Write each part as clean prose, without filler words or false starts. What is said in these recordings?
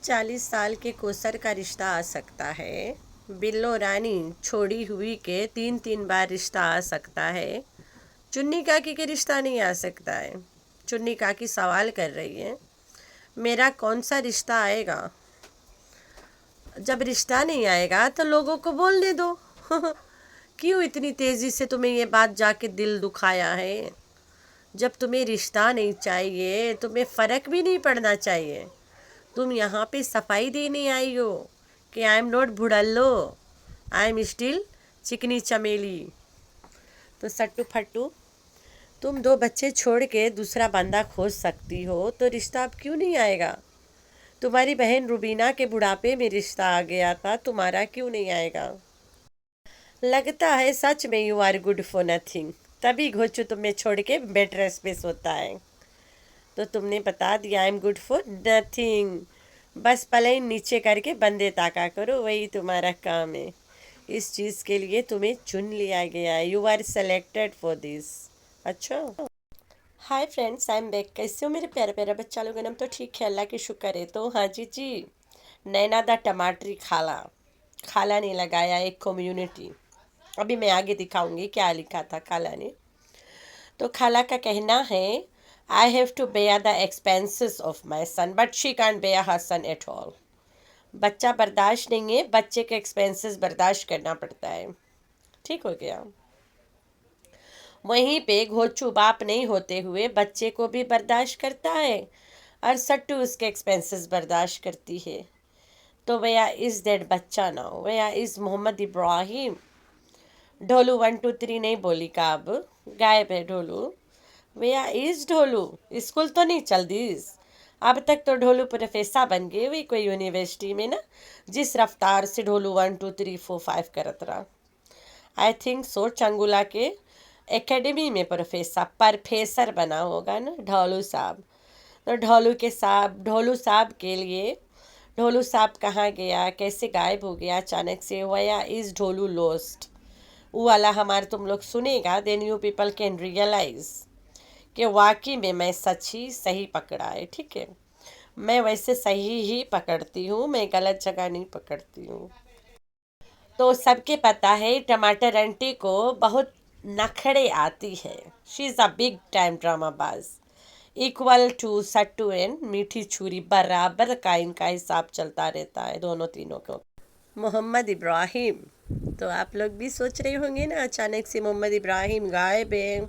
40 साल के कोसर का रिश्ता आ सकता है। बिल्लो रानी छोड़ी हुई के 3-3 बार रिश्ता आ सकता है। चुन्नी काकी के रिश्ता नहीं आ सकता है। चुन्नी काकी सवाल कर रही है, मेरा कौन सा रिश्ता आएगा? जब रिश्ता नहीं आएगा तो लोगों को बोलने दो। क्यों इतनी तेज़ी से तुम्हें ये बात जाके दिल दुखाया है? जब तुम्हें रिश्ता नहीं चाहिए, तुम्हें फ़र्क भी नहीं पड़ना चाहिए। तुम यहाँ पे सफाई देने आई हो कि आई एम नॉट बुढ़ल्लो, आई एम स्टिल चिकनी चमेली। तो सट्टू फट्टू, तुम 2 बच्चे छोड़ के दूसरा बंदा खोज सकती हो, तो रिश्ता अब क्यों नहीं आएगा? तुम्हारी बहन रुबीना के बुढ़ापे में रिश्ता आ गया था, तुम्हारा क्यों नहीं आएगा? लगता है सच में you are good for nothing, तभी घोचू तुम्हें छोड़ के बेड रेस्ट पे सोता है। तो तुमने बता दिया I am good for nothing. बस पलेन नीचे करके बंदे ताका करो, वही तुम्हारा काम है। इस चीज़ के लिए तुम्हें चुन लिया गया है, you are selected for this. अच्छा, hi friends, I am back. कैसे हो मेरे प्यारे प्यारे बच्चा लोग? हम तो ठीक है, अल्लाह की शुक्र है। तो हाँ जी, नैना दा टमाटरी खाला, खाला ने लगाया एक कम्युनिटी। अभी मैं आगे दिखाऊंगी क्या लिखा था खाला ने। तो खाला का कहना है, I have to bear the expenses of my son but she can't bear her son at all. बच्चा बर्दाश्त नहीं है, बच्चे के एक्सपेंसेस बर्दाश्त करना पड़ता है। ठीक हो गया। वहीं पे घोचू बाप नहीं होते हुए बच्चे को भी बर्दाश्त करता है और सट्टू उसके एक्सपेंसेस बर्दाश्त करती है। तो वया इज़ दैट बच्चा नाउ, वया इज़ मोहम्मद इब्राहिम। ढोलू 1 2 3 नहीं बोली का, अब गायब है ढोलू। वया इज़ ढोलू, स्कूल तो नहीं चल दिस। अब तक तो ढोलू प्रोफेसर बन गए हुई कोई यूनिवर्सिटी में ना, जिस रफ्तार से ढोलू 1 2 3 4 5 करत रहा। आई थिंक सो चंगुला के एकेडमी में प्रोफेसर बना होगा ना ढोलू साहब। तो ढोलू साहब के लिए, ढोलू साहब कहाँ गया, कैसे गायब हो गया अचानक से? वया इज़ ढोलू लोस्ट। वो वाला हमारे तुम लोग सुनेगा, then you people can realise कि वाकई में मैं सच ही सही पकड़ा है। ठीक है, मैं वैसे सही ही पकड़ती हूँ, मैं गलत जगह नहीं पकड़ती हूँ। तो सबके पता है टमाटर आंटी को बहुत नखड़े आती है। She is a big time drama बाज। इक्वल टू सट्टू एंड मीठी छुरी, बराबर का इनका हिसाब चलता रहता है दोनों तीनों को। मोहम्मद इब्राहिम, तो आप लोग भी सोच रहे होंगे ना, अचानक से मोहम्मद इब्राहिम गायब है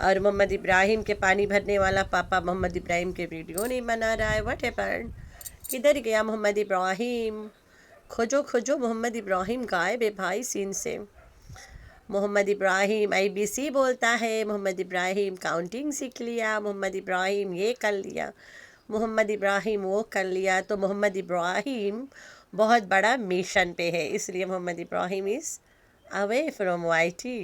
और मोहम्मद इब्राहिम के पानी भरने वाला पापा मोहम्मद इब्राहिम के वीडियो नहीं बना रहा है। What happened? किधर गया मोहम्मद इब्राहिम? खोजो खोजो, मोहम्मद इब्राहिम गायब है भाई सीन से। मोहम्मद इब्राहिम आईबीसी बोलता है, मोहम्मद इब्राहिम काउंटिंग सीख लिया, मोहम्मद इब्राहिम ये कर लिया, मोहम्मद इब्राहिम वो कर लिया। तो मोहम्मद इब्राहिम बहुत बड़ा मिशन पे है, इसलिए Mohammad Ibrahim is away from YT.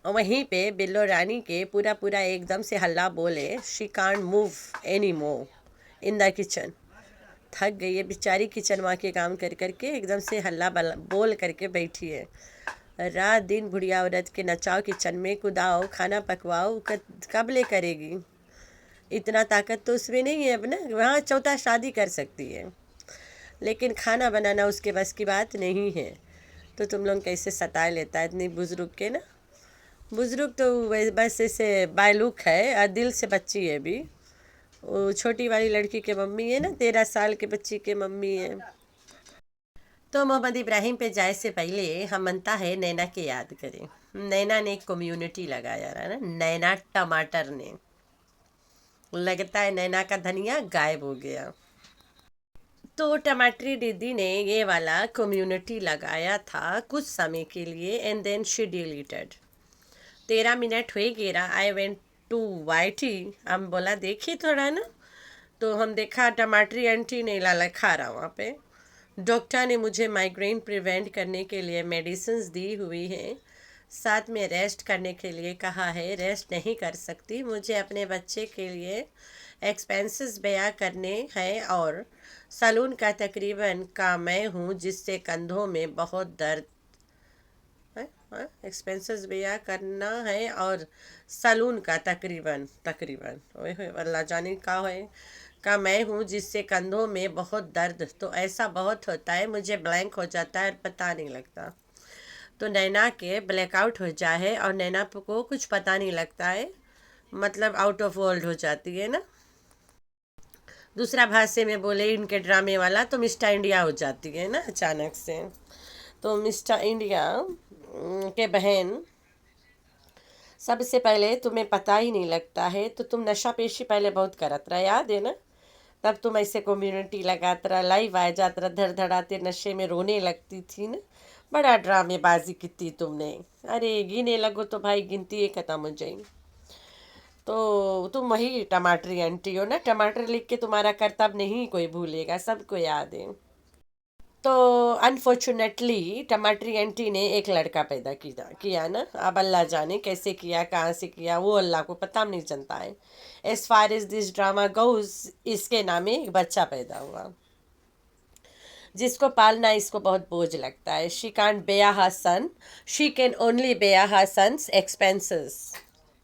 और वहीं पे बिल्लो रानी के पूरा पूरा एकदम से हल्ला बोले, she can't move any more in the kitchen. थक गई है बेचारी किचन माँ के काम कर करके, एकदम से हल्ला बोल करके बैठी है। रात दिन बुढ़िया औरत के नचाओ, किचन में कुदाओ, खाना पकवाओ, कब ले करेगी? इतना ताकत तो उसमें नहीं है अब ना। वहाँ चौथा शादी कर सकती है, लेकिन खाना बनाना उसके बस की बात नहीं है। तो तुम लोग कैसे सता लेता है इतनी बुजुर्ग के ना। बुजुर्ग तो बस ऐसे बायलुक है और दिल से बच्ची है भी। वो छोटी वाली लड़की के मम्मी है ना, 13 साल के बच्ची के मम्मी है। तो मोहम्मद इब्राहिम पे जाए से पहले हम बनता है नैना के याद करें। नैना ने एक कम्युनिटी लगाया रहा ना, नैना टमाटर ने। लगता है नैना का धनिया गायब हो गया। तो टमाटरी दीदी ने ये वाला कम्युनिटी लगाया था कुछ समय के लिए, and then she deleted. 13 minute हुए गेरा, आई वेंट टू वाईटी। हम बोला देखी थोड़ा ना, तो हम देखा टमाटरी आंटी ने लाला खा रहा वहाँ पे। डॉक्टर ने मुझे माइग्रेन प्रिवेंट करने के लिए मेडिसिन्स दी हुई हैं, साथ में रेस्ट करने के लिए कहा है। रेस्ट नहीं कर सकती, मुझे अपने बच्चे के लिए एक्सपेंसेस बयां करने हैं और सलून का तकरीबन का मैं हूँ जिससे कंधों में बहुत दर्द है। एक्सपेंसेस बयां करना है और सलून का तकरीबन तकरीबन, ओए होए अल्लाह जाने का है। का मैं हूँ जिससे कंधों में बहुत दर्द, तो ऐसा बहुत होता है, मुझे ब्लैंक हो जाता है और पता नहीं लगता। तो नैना के ब्लैकआउट हो जाए और नैना को कुछ पता नहीं लगता है, मतलब आउट ऑफ वर्ल्ड हो जाती है ना। दूसरा भाषा में बोले इनके ड्रामे वाला, तो मिस्टर इंडिया हो जाती है ना अचानक से। तो मिस्टर इंडिया के बहन, सबसे पहले तुम्हें पता ही नहीं लगता है, तो तुम नशा पेशी पहले बहुत करत रहा, याद है ना। तब तुम ऐसे कम्युनिटी लगात रहा, लाइव आ जात रहा, धड़ धड़ाते नशे में रोने लगती थी ना। बड़ा ड्रामेबाजी की थी तुमने। अरे गिने लगो तो भाई गिनती ही खत्म हो जाएगी। तो तुम वही टमाटरी आंटी हो ना, टमाटर लिख के तुम्हारा करतब नहीं कोई भूलेगा, सबको याद है। तो अनफॉर्चुनेटली टमाटरी आंटी ने एक लड़का पैदा किया ना। अब अल्लाह जाने कैसे किया, कहाँ से किया, वो अल्लाह को पता नहीं चलता है। As far as this drama goes, इसके नाम एक बच्चा पैदा हुआ जिसको पालना इसको बहुत बोझ लगता है। She can't bear her son, she can only bear her son's expenses.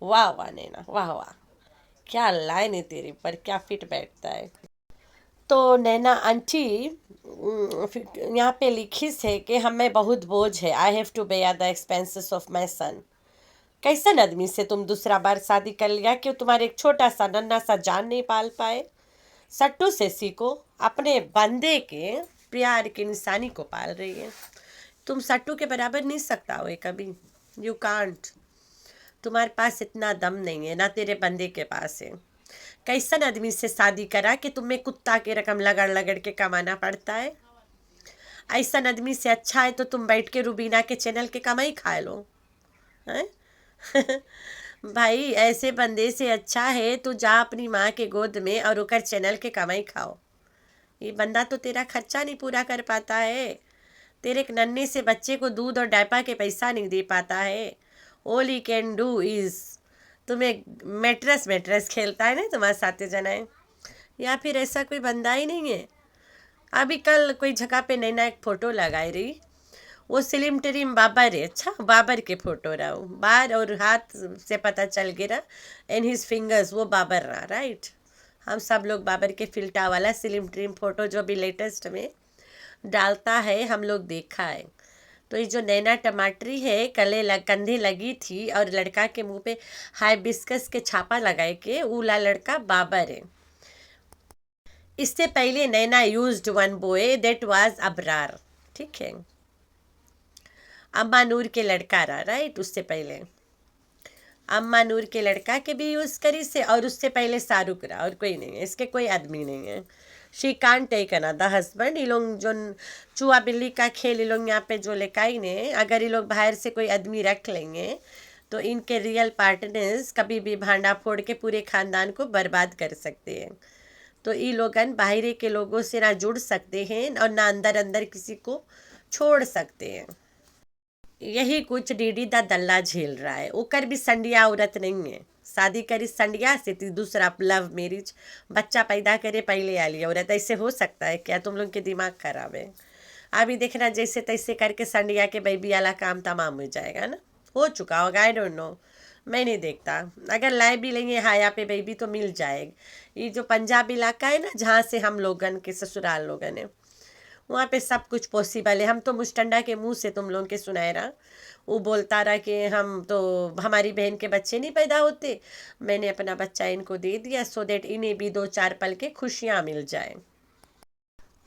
वाह वाह नैना, वाह वाह, क्या लाइन है तेरी पर, क्या फिट बैठता है। तो नैना आंटी यहाँ पे लिखी है कि हमें बहुत बोझ है, I have to bear the expenses of my son. कैसन आदमी से तुम दूसरा बार शादी कर लिया कि तुम्हारे एक छोटा सा नन्हा सा जान नहीं पाल पाए। सट्टू से सीखो, अपने बंदे के प्यार की निशानी को पाल रही है। तुम सट्टू के बराबर नहीं सकता हो कभी, यू कांट। तुम्हारे पास इतना दम नहीं है ना, तेरे बंदे के पास है। कैसन आदमी से शादी करा कि तुम्हें कुत्ता के रकम लगड़ लगड़ के कमाना पड़ता है। ऐसा आदमी से अच्छा है तो तुम बैठ के रूबीना के चैनल के कमाई खा लो, हैं। भाई ऐसे बंदे से अच्छा है तो जा अपनी माँ के गोद में और उकर चैनल के कमाई खाओ। ये बंदा तो तेरा खर्चा नहीं पूरा कर पाता है, तेरे एक नन्हे से बच्चे को दूध और डायपर के पैसा नहीं दे पाता है। All he can do is, तुम्हें मैट्रेस मैट्रेस खेलता है ना तुम्हारे साथ जनाए, या फिर ऐसा कोई बंदा ही नहीं है। अभी कल कोई जगह पे नैना एक फ़ोटो लगाई रही, वो सिलिम टिरिम बाबर है। अच्छा बाबर के फ़ोटो रहा, वो बार और हाथ से पता चल गिरा, एंड हिज फिंगर्स, वो बाबर रहा, राइट। हम सब लोग बाबर के फिल्टा वाला सिलिम टिरिम फ़ोटो जो भी लेटेस्ट में डालता है हम लोग देखा है। तो ये जो नैना टमाटरी है, कंधे लगी थी और लड़का के मुंह पे हाइबिस्कस के छापा लगाए के, ऊला लड़का बाबर है। इससे पहले Naina used one boy that was Abrar, ठीक है, अम्मा नूर के लड़का रहा, राइट। उससे पहले अम्मा नूर के लड़का के भी यूज़ करी से, और उससे पहले शाहरुख रहा, और कोई नहीं है, इसके कोई आदमी नहीं है। She can take another husband. ये लोग जो चूहा बिल्ली का खेल ये लोग यहाँ पे जो लेकाई ने, अगर ये लोग बाहर से कोई आदमी रख लेंगे तो इनके रियल पार्टनर्स कभी भी भांडा फोड़ के पूरे खानदान को बर्बाद कर सकते हैं। तो ये लोगन बाहरे के लोगों से ना जुड़ सकते हैं और ना अंदर अंदर किसी को छोड़ सकते हैं। यही कुछ डीडी दा दल्ला झेल रहा है। ओकर भी संडिया औरत नहीं है, शादी करी संडिया से थी, दूसरा लव मैरिज, बच्चा पैदा करे पहले वाली औरत। ऐसे हो सकता है क्या? तुम लोग के दिमाग खराब है। अभी देखना जैसे तैसे करके संडिया के बेबी वाला काम तमाम हो जाएगा ना, हो चुका होगा, आई डोंट नो, मैं नहीं देखता। अगर लाए भी लेंगे हाया पे बेबी तो मिल जाएगी। ये जो पंजाब इलाका है ना जहाँ से हम लोगन के ससुराल लोगन है, वहाँ पे सब कुछ पॉसिबल है। हम तो मुस्टंडा के मुंह से तुम लोगों के सुनाए रहा, वो बोलता रहा कि हम तो, हमारी बहन के बच्चे नहीं पैदा होते, मैंने अपना बच्चा इनको दे दिया सो देट इन्हें भी 2-4 पल के खुशियाँ मिल जाए।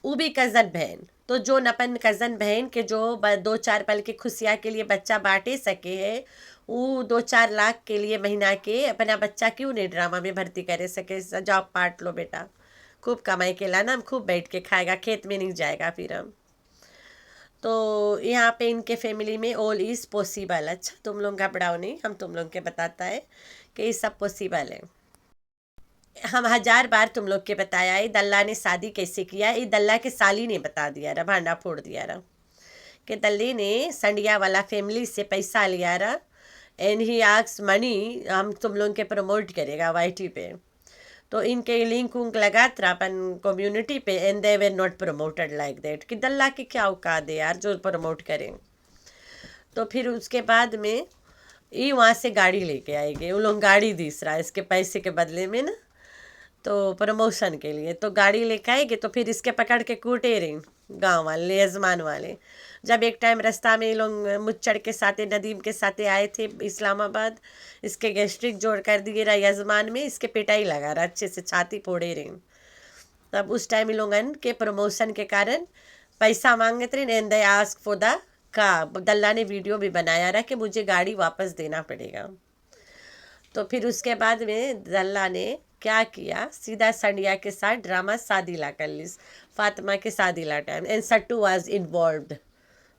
वो भी कज़न बहन, तो जो नपन कज़न बहन के जो 2-4 पल के खुशियाँ के लिए बच्चा बांटे सके है, वो 2-4 लाख के लिए महीना के अपना बच्चा क्यों नहीं ड्रामा में भर्ती करे सके? जॉब पाट लो बेटा, खूब कमाई के लाना, हम खूब बैठ के खाएगा, खेत में नहीं जाएगा फिर हम। तो यहाँ पे इनके फैमिली में ऑल इज़ पॉसिबल। अच्छा तुम लोग घबराओ नहीं, हम तुम लोग के बताता है कि ये सब पॉसिबल है। हम 1000 बार तुम लोग के बताया है दल्ला ने शादी कैसे किया। ये दल्ला के साली ने बता दिया रहा, भांडा फोड़ दिया रहा कि दल्ले ने संडिया वाला फैमिली से पैसा लिया रहा, एंड ही आक्स मनी, हम तुम लोग के प्रमोट करेगा वाईटी पे। तो इनके लिंक उंक लगात रहा अपन कम्युनिटी पे, and they were not promoted like that, कि दल्ला की क्या औकात है यार जो प्रमोट करें। तो फिर उसके बाद में ये वहाँ से गाड़ी लेके आएंगे, वो लोग गाड़ी दीस रहा है इसके पैसे के बदले में ना। तो प्रमोशन के लिए तो गाड़ी लेके आएगी, तो फिर इसके पकड़ के कूटे रही गांव वाले, यजमान वाले। जब एक टाइम रास्ता में ये लोग मुच्चड़ के साथ नदीम के साथ आए थे इस्लामाबाद, इसके गैस्ट्रिक जोड़ कर दिए रहा यजमान में, इसके पिटाई लगा रहा, अच्छे से छाती फोड़े रही। तब उस टाइम इन लोगन के प्रमोशन के कारण पैसा मांगते रहे, and they ask for the का। दल्ला ने वीडियो भी बनाया रहा कि मुझे गाड़ी वापस देना पड़ेगा। तो फिर उसके बाद में दल्ला ने क्या किया, सीधा संडिया के साथ ड्रामा शादी ला कर ली, फातिमा के शादी ला time, and sattu was involved.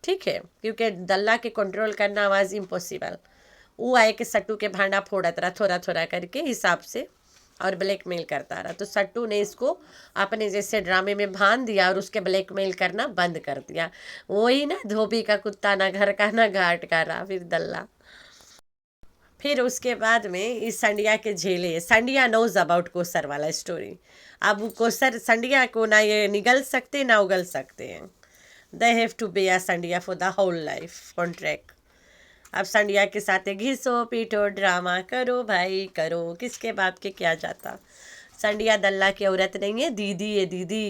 ठीक है, क्योंकि दल्ला के कंट्रोल करना वाज इम्पॉसिबल। वो आए कि सट्टू के भांडा फोड़त रहा थोड़ा थोड़ा करके हिसाब से, और ब्लैकमेल करता रहा। तो सट्टू ने इसको अपने जैसे ड्रामे में भान दिया और उसके ब्लैकमेल करना बंद कर दिया। वही ना, धोबी का कुत्ता ना घर का ना घाट का रहा फिर दल्ला। फिर उसके बाद में इस संडिया के झेले, संडिया नोज अबाउट कोसर वाला स्टोरी। अब वो कोसर संडिया को ना ये निगल सकते ना उगल सकते हैं। They have to be a संडिया for the whole life contract. अब संडिया के साथ घिसो पीटो ड्रामा करो भाई करो, किसके बाप के क्या जाता। संडिया दल्ला की औरत नहीं है, दीदी है दीदी।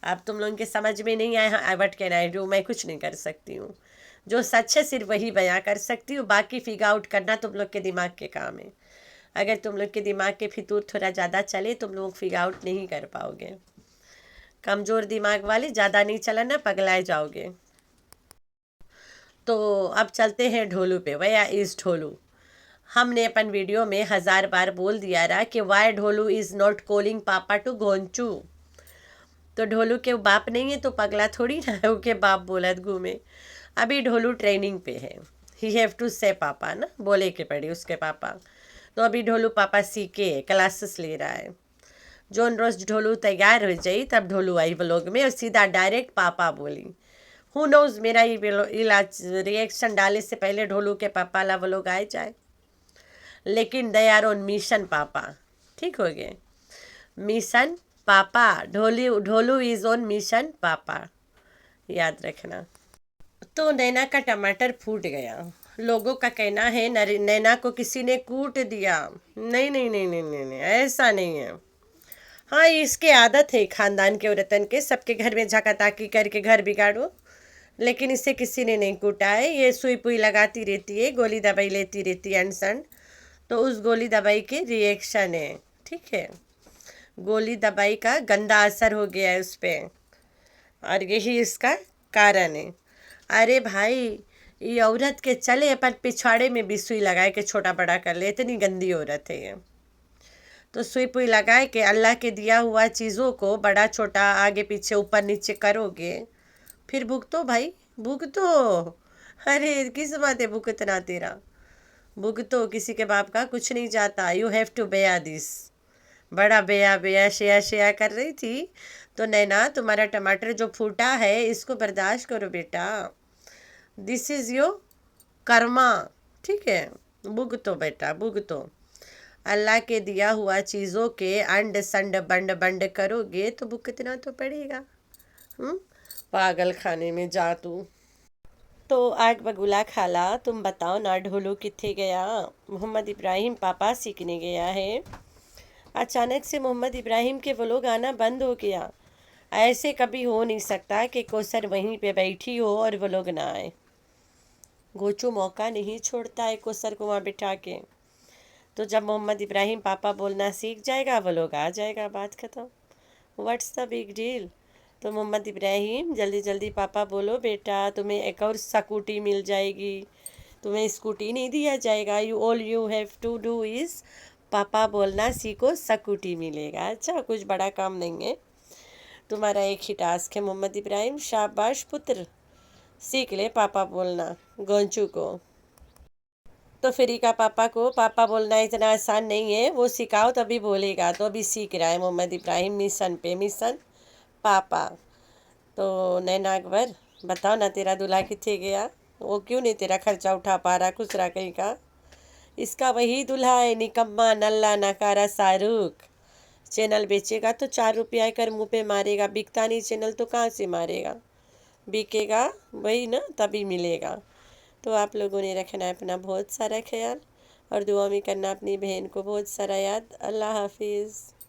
अब तुम लोगों के समझ में नहीं आया, I what can I do, मैं कुछ नहीं कर सकती हूँ। जो सच है सिर्फ वही बयां कर सकती हूँ, बाकी फिगर आउट करना तुम लोग के दिमाग के काम है। अगर तुम लोग के दिमाग के फितूर थोड़ा ज़्यादा चले, तुम लोग फिगर आउट नहीं कर पाओगे। कमज़ोर दिमाग वाले ज़्यादा नहीं चलना, पगलाए जाओगे। तो अब चलते हैं ढोलू पे। वया इज़ ढोलू। हमने अपन वीडियो में 1000 बार बोल दिया रहा कि why Dholu is not calling papa to Gonchu. तो ढोलू के बाप नहीं है तो पगला थोड़ी ना है के बाप बोलत घूमे। अभी ढोलू ट्रेनिंग पे है, ही हैव टू से पापा ना, बोले के पड़ी उसके पापा। तो अभी ढोलू पापा सीखे क्लासेस ले रहा है। जोन रोज ढोलू तैयार हो जाई तब ढोलू आई व्लॉग में और सीधा डायरेक्ट पापा बोली। हु नोज मेरा ये इलाज रिएक्शन डाले से पहले ढोलू के पापा ला व्लॉग आए जाए। लेकिन दे आर ऑन मिशन पापा। ठीक हो गए, मिशन पापा। ढोलू इज ऑन मिशन पापा, याद रखना। तो नैना का टमाटर फूट गया। लोगों का कहना है नैना को किसी ने कूट दिया। नहीं नहीं नहीं नहीं नहीं, नहीं ऐसा नहीं है। हाँ, इसकी आदत है खानदान के औरतन के, सबके घर में झाकाताकी करके घर बिगाड़ो। लेकिन इसे किसी ने नहीं कूटा है, ये सुई पुई लगाती रहती है, गोली दवाई लेती रहती है अनसन। तो उस गोली दवाई के रिएक्शन है। ठीक है, गोली दवाई का गंदा असर हो गया है उस पर, और यही इसका कारण है। अरे भाई, ये औरत के चले अपन पिछवाड़े में भी सुई लगाए के छोटा बड़ा कर ले, इतनी गंदी औरत है ये। तो सुई पुई लगाए के अल्लाह के दिया हुआ चीज़ों को बड़ा छोटा आगे पीछे ऊपर नीचे करोगे, फिर भुगतो भाई भुगतो। अरे किस बात है भुगतना तेरा, भुगतो। किसी के बाप का कुछ नहीं जाता। यू हैव टू बेया दिस। बड़ा बेया बेया शेया शेया कर रही थी। तो नैना, तुम्हारा टमाटर जो फूटा है इसको बर्दाश्त करो बेटा, दिस इज़ योर कर्मा। ठीक है, भुगतो बेटा भुगतो। अल्लाह के दिया हुआ चीज़ों के अंड संड बंड बंड करोगे तो भुगतना तो पड़ेगा। पागल खाने में जा तू। तो आग बगुला खाला, तुम बताओ ना ढोलू किथे गया। मोहम्मद इब्राहिम पापा सीखने गया है। अचानक से मोहम्मद इब्राहिम के वो लोग आना बंद हो गया। ऐसे कभी हो नहीं सकता कि कोसर वहीं पे बैठी हो और वो लोग ना आए। गोचू मौका नहीं छोड़ता है कोसर को वहाँ बिठा के। तो जब मोहम्मद इब्राहिम पापा बोलना सीख जाएगा वो लोग आ जाएगा, बात खत्म। What's the big deal. तो मोहम्मद इब्राहिम जल्दी जल्दी पापा बोलो बेटा, तुम्हें एक और स्कूटी मिल जाएगी। तुम्हें स्कूटी नहीं दिया जाएगा, you have to do is पापा बोलना सीखो, स्कूटी मिलेगा। अच्छा, कुछ बड़ा काम नहीं है, तुम्हारा एक ही टास्क है मोहम्मद इब्राहिम। शाबाश पुत्र, सीख ले पापा बोलना गोंचू को। तो फ्री का पापा को पापा बोलना इतना आसान नहीं है, वो सिखाओ तभी बोलेगा। तो अभी सीख रहा है मोहम्मद इब्राहिम मिशन पे, मिशन पापा। तो नैना अकबर, बताओ ना तेरा दूल्हा किथे गया, वो क्यों नहीं तेरा खर्चा उठा पा रहा, खुश रहा कहीं का। इसका वही दूल्हा है, निकम्मा नल्ला नकारा शाहरुख। चैनल बेचेगा तो 4 रुपया कर मुँह पे मारेगा, बिकता नहीं चैनल तो कहाँ से मारेगा, बिकेगा वही ना तभी मिलेगा। तो आप लोगों ने रखना है अपना बहुत सारा ख्याल। और दुआ में करना अपनी बहन को बहुत सारा याद। अल्लाह हाफिज़।